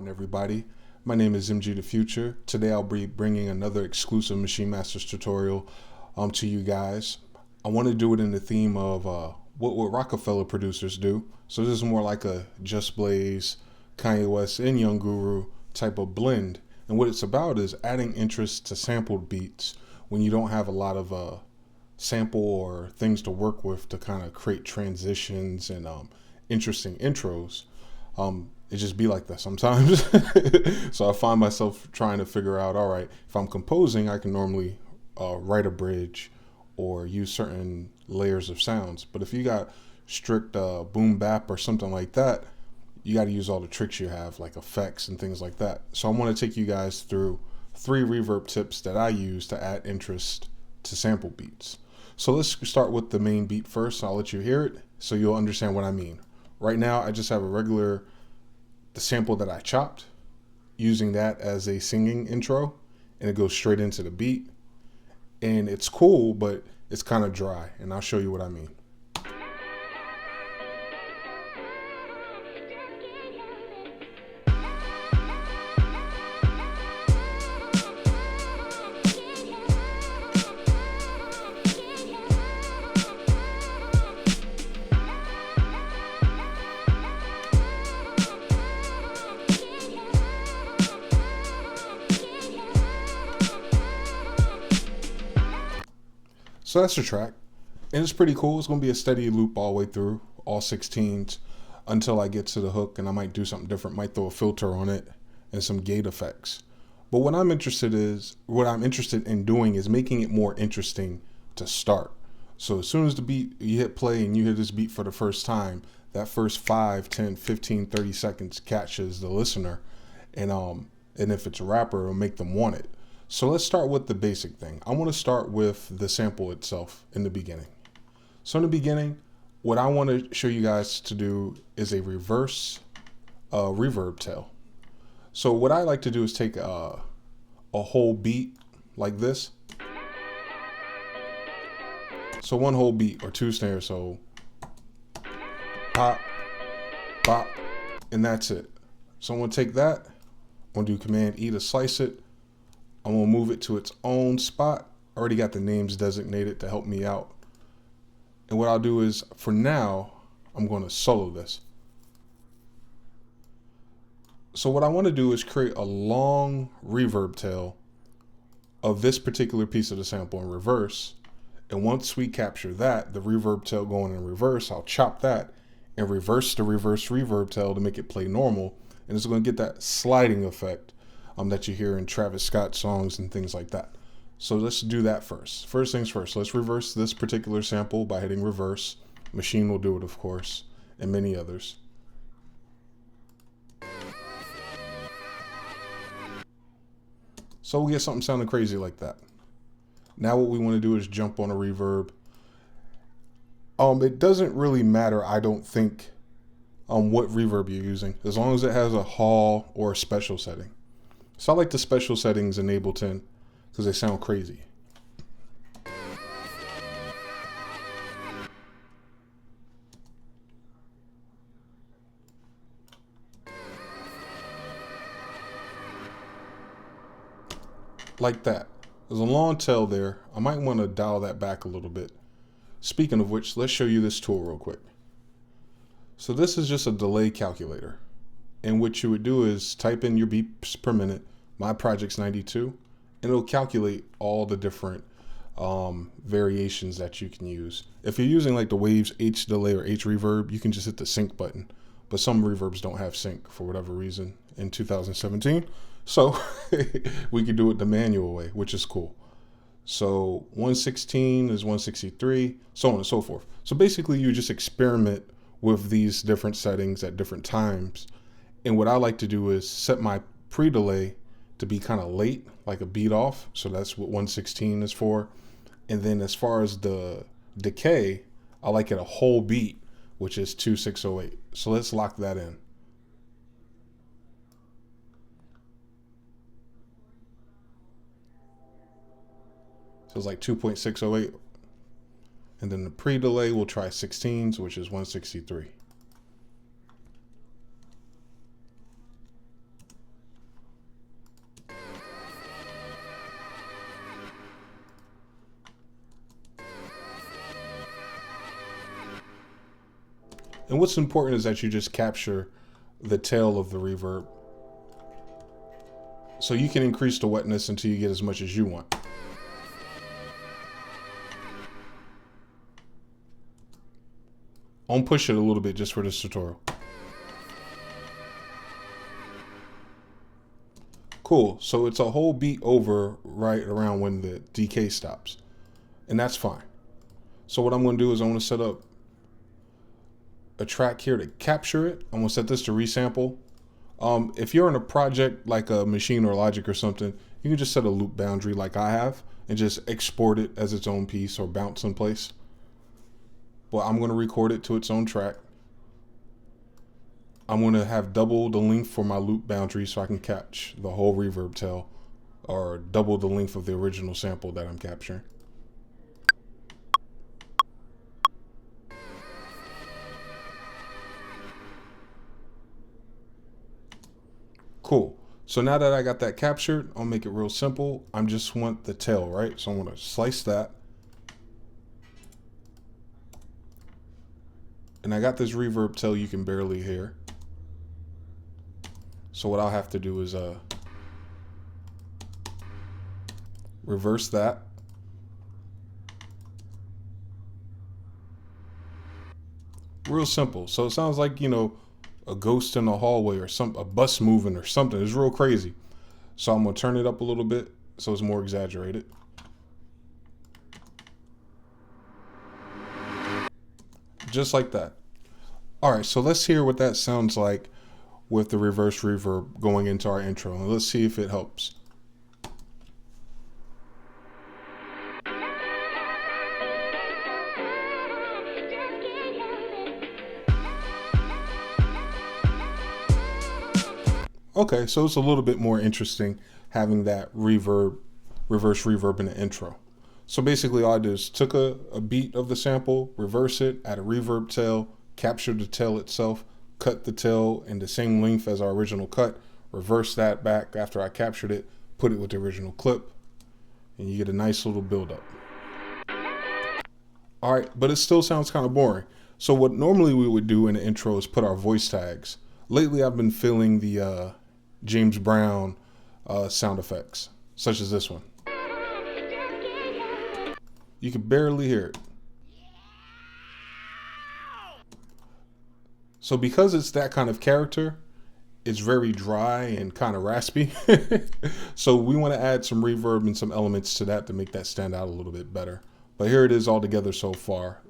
on, everybody? My name is MGTheFuture. Today I'll be bringing another exclusive Maschine Masters tutorial to you guys. I want to do it in the theme of what ROC-A-FELLA producers do. So this is more like a Just Blaze, Kanye West, and Young Guru type of blend. And what it's about is adding interest to sampled beats when you don't have a lot of sample or things to work with to kind of create transitions and interesting intros. It just be like that sometimes. So I find myself trying to figure out, all right, if I'm composing, I can normally write a bridge or use certain layers of sounds. But if you got strict boom bap or something like that, you got to use all the tricks you have, like effects and things like that. So I want to take you guys through 3 reverb tips that I use to add interest to sample beats. So let's start with the main beat first. I'll let you hear it so you'll understand what I mean. Right now, I just have the sample that I chopped, using that as a singing intro, and it goes straight into the beat. And it's cool, but it's kind of dry, and I'll show you what I mean. So that's the track, and it's pretty cool. It's going to be a steady loop all the way through, all 16s, until I get to the hook, and I might do something different, might throw a filter on it and some gate effects. But what I'm interested in doing is making it more interesting to start. So as soon as the beat, you hit play and you hear this beat for the first time, that first 5, 10, 15, 30 seconds catches the listener, and if it's a rapper, it'll make them want it. So let's start with the basic thing. I want to start with the sample itself in the beginning. So in the beginning, what I want to show you guys to do is a reverse reverb tail. So what I like to do is take a whole beat like this. So one whole beat or 2 snares, so pop, pop, and that's it. So I'm going to take that, I'm going to do Command E to slice it. I'm going to move it to its own spot. I already got the names designated to help me out. And what I'll do is, for now, I'm going to solo this. So what I want to do is create a long reverb tail of this particular piece of the sample in reverse. And once we capture that, the reverb tail going in reverse, I'll chop that and reverse the reverse reverb tail to make it play normal. And it's going to get that sliding effect that you hear in Travis Scott songs and things like that. So let's do that first. First things first, let's reverse this particular sample by hitting reverse. Maschine will do it, of course, and many others. So we get something sounding crazy like that. Now what we want to do is jump on a reverb. It doesn't really matter, I don't think, what reverb you're using, as long as it has a hall or a special setting. So I like the special settings in Ableton because they sound crazy. Like that. There's a long tail there. I might want to dial that back a little bit. Speaking of which, let's show you this tool real quick. So this is just a delay calculator. And what you would do is type in your beats per minute. My project's 92, and it'll calculate all the different variations that you can use. If you're using like the Waves H delay or H reverb, you can just hit the sync button. But some reverbs don't have sync for whatever reason in 2017. So we could do it the manual way, which is cool. So 116 is 163, so on and so forth. So basically you just experiment with these different settings at different times. And what I like to do is set my pre-delay to be kind of late, like a beat off. So that's what 116 is for. And then as far as the decay, I like it a whole beat, which is 2608. So let's lock that in. So it's like 2.608. And then the pre-delay, we'll try 16s, which is 163. And what's important is that you just capture the tail of the reverb. So you can increase the wetness until you get as much as you want. I'll push it a little bit just for this tutorial. Cool, so it's a whole beat over right around when the decay stops. And that's fine. So what I'm gonna do is I'm gonna set up a track here to capture it. I'm gonna set this to resample. If you're in a project like a Maschine or Logic or something, you can just set a loop boundary like I have and just export it as its own piece or bounce in place. But I'm gonna record it to its own track. I'm gonna have double the length for my loop boundary so I can catch the whole reverb tail, or double the length of the original sample that I'm capturing. Cool. So now that I got that captured, I'll make it real simple. I just want the tail, right? So I'm gonna slice that. And I got this reverb tail you can barely hear. So what I'll have to do is reverse that. Real simple. So it sounds like, you know, a ghost in a hallway or a bus moving or something. It's real crazy. So I'm gonna turn it up a little bit so it's more exaggerated. Just like that. All right, so let's hear what that sounds like with the reverse reverb going into our intro, and let's see if it helps. Okay, so it's a little bit more interesting having that reverse reverb in the intro. So basically all I did is took a beat of the sample, reverse it, add a reverb tail, capture the tail itself, cut the tail in the same length as our original cut, reverse that back after I captured it, put it with the original clip, and you get a nice little buildup. All right, but it still sounds kind of boring. So what normally we would do in the intro is put our voice tags. Lately I've been feeling the James Brown sound effects, such as this one. You can barely hear it. So because it's that kind of character, it's very dry and kind of raspy. So we want to add some reverb and some elements to that to make that stand out a little bit better. But here it is all together so far.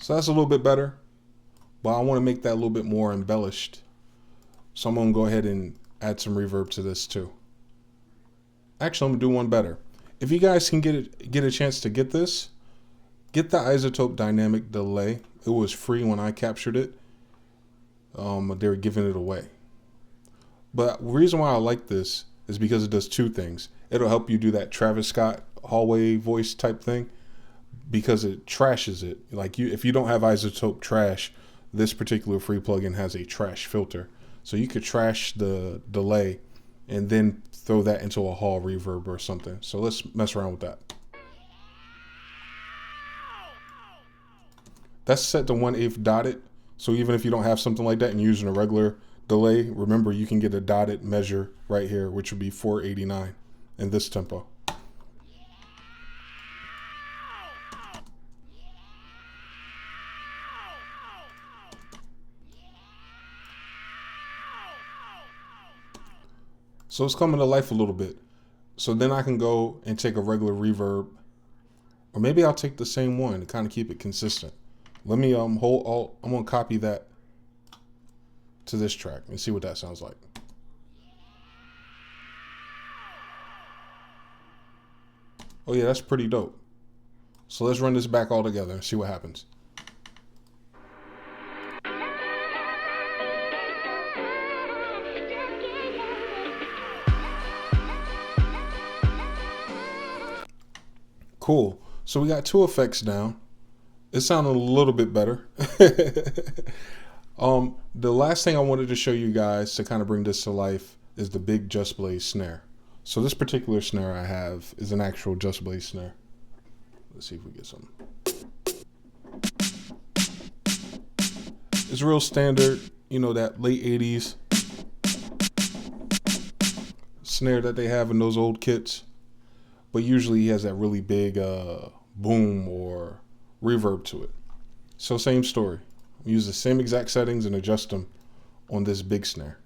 So that's a little bit better, but I want to make that a little bit more embellished. So I'm going to go ahead and add some reverb to this too. Actually, I'm going to do one better. If you guys can get a chance to get this, get the isotope dynamic delay. It was free when I captured it. They were giving it away. But the reason why I like this is because it does two things. It'll help you do that Travis Scott hallway voice type thing, because it trashes it. Like if you don't have isotope trash, this particular free plugin has a trash filter. So you could trash the delay and then throw that into a hall reverb or something. So let's mess around with that. That's set to 1/8 dotted. So even if you don't have something like that and you're using a regular delay, remember you can get a dotted measure right here, which would be 489 in this tempo. So it's coming to life a little bit. So then I can go and take a regular reverb, or maybe I'll take the same one to kind of keep it consistent. Let me I'm gonna copy that to this track and see what that sounds like. Oh yeah, that's pretty dope. So let's run this back all together and see what happens. Cool. So we got two effects down. It sounded a little bit better. The last thing I wanted to show you guys to kind of bring this to life is the big Just Blaze snare. So this particular snare I have is an actual just blaze snare. Let's see if we get some. It's real standard, you know, that late 80s snare that they have in those old kits. But usually he has that really big boom or reverb to it. So same story. Use the same exact settings and adjust them on this big snare.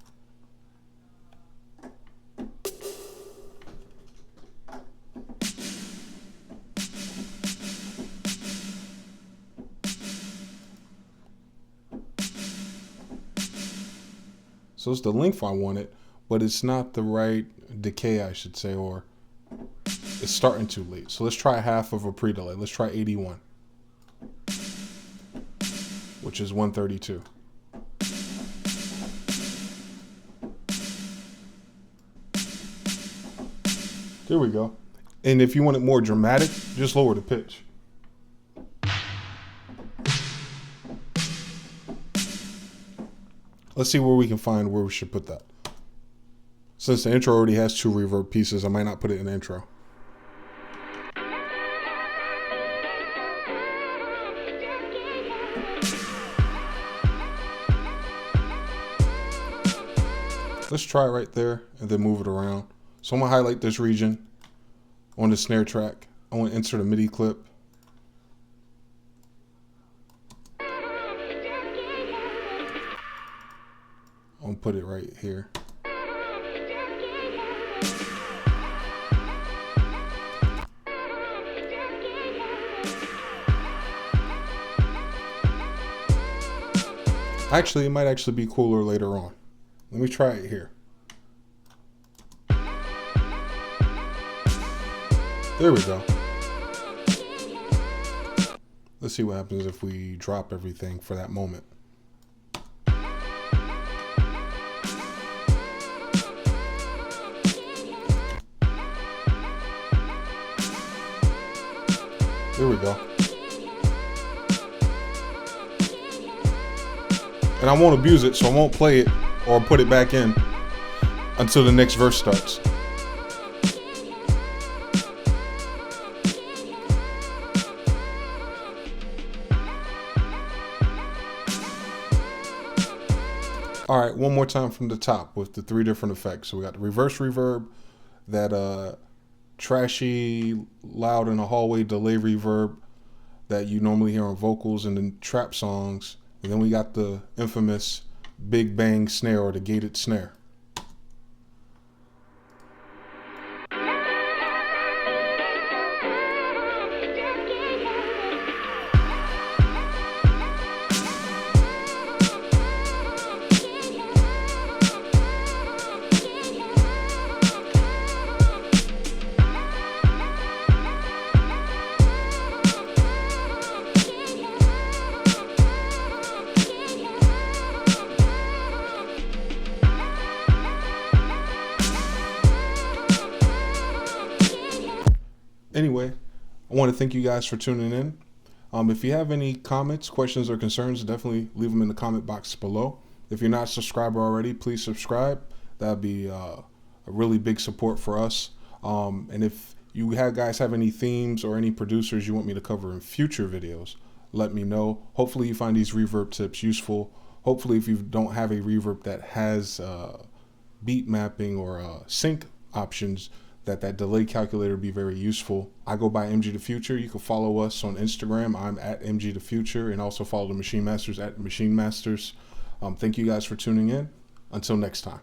So it's the length I wanted, but it's not the right decay, I should say, or it's starting too late. So let's try half of a pre-delay. Let's try 81, which is 132. There we go. And if you want it more dramatic, just lower the pitch. Let's see where we can find where we should put that. Since the intro already has 2 reverb pieces, I might not put it in the intro. Let's try it right there and then move it around. So I'm gonna highlight this region on the snare track. I want to insert a MIDI clip. I'm gonna put it right here. Actually, it might actually be cooler later on. Let me try it here. There we go. Let's see what happens if we drop everything for that moment. There we go. And I won't abuse it, so I won't play it or put it back in until the next verse starts. All right, one more time from the top with the 3 different effects. So we got the reverse reverb, that trashy, loud in a hallway delay reverb that you normally hear on vocals and in trap songs. And then we got the infamous big bang snare or the gated snare. Anyway, I want to thank you guys for tuning in. If you have any comments, questions, or concerns, definitely leave them in the comment box below. If you're not a subscriber already, please subscribe. That'd be a really big support for us. And if you guys have any themes or any producers you want me to cover in future videos, let me know. Hopefully you find these reverb tips useful. Hopefully if you don't have a reverb that has beat mapping or sync options, that delay calculator be very useful. I go by MGTheFuture. You can follow us on Instagram. I'm at MGTheFuture, and also follow the Maschine Masters at Maschine Masters. Thank you guys for tuning in. Until next time.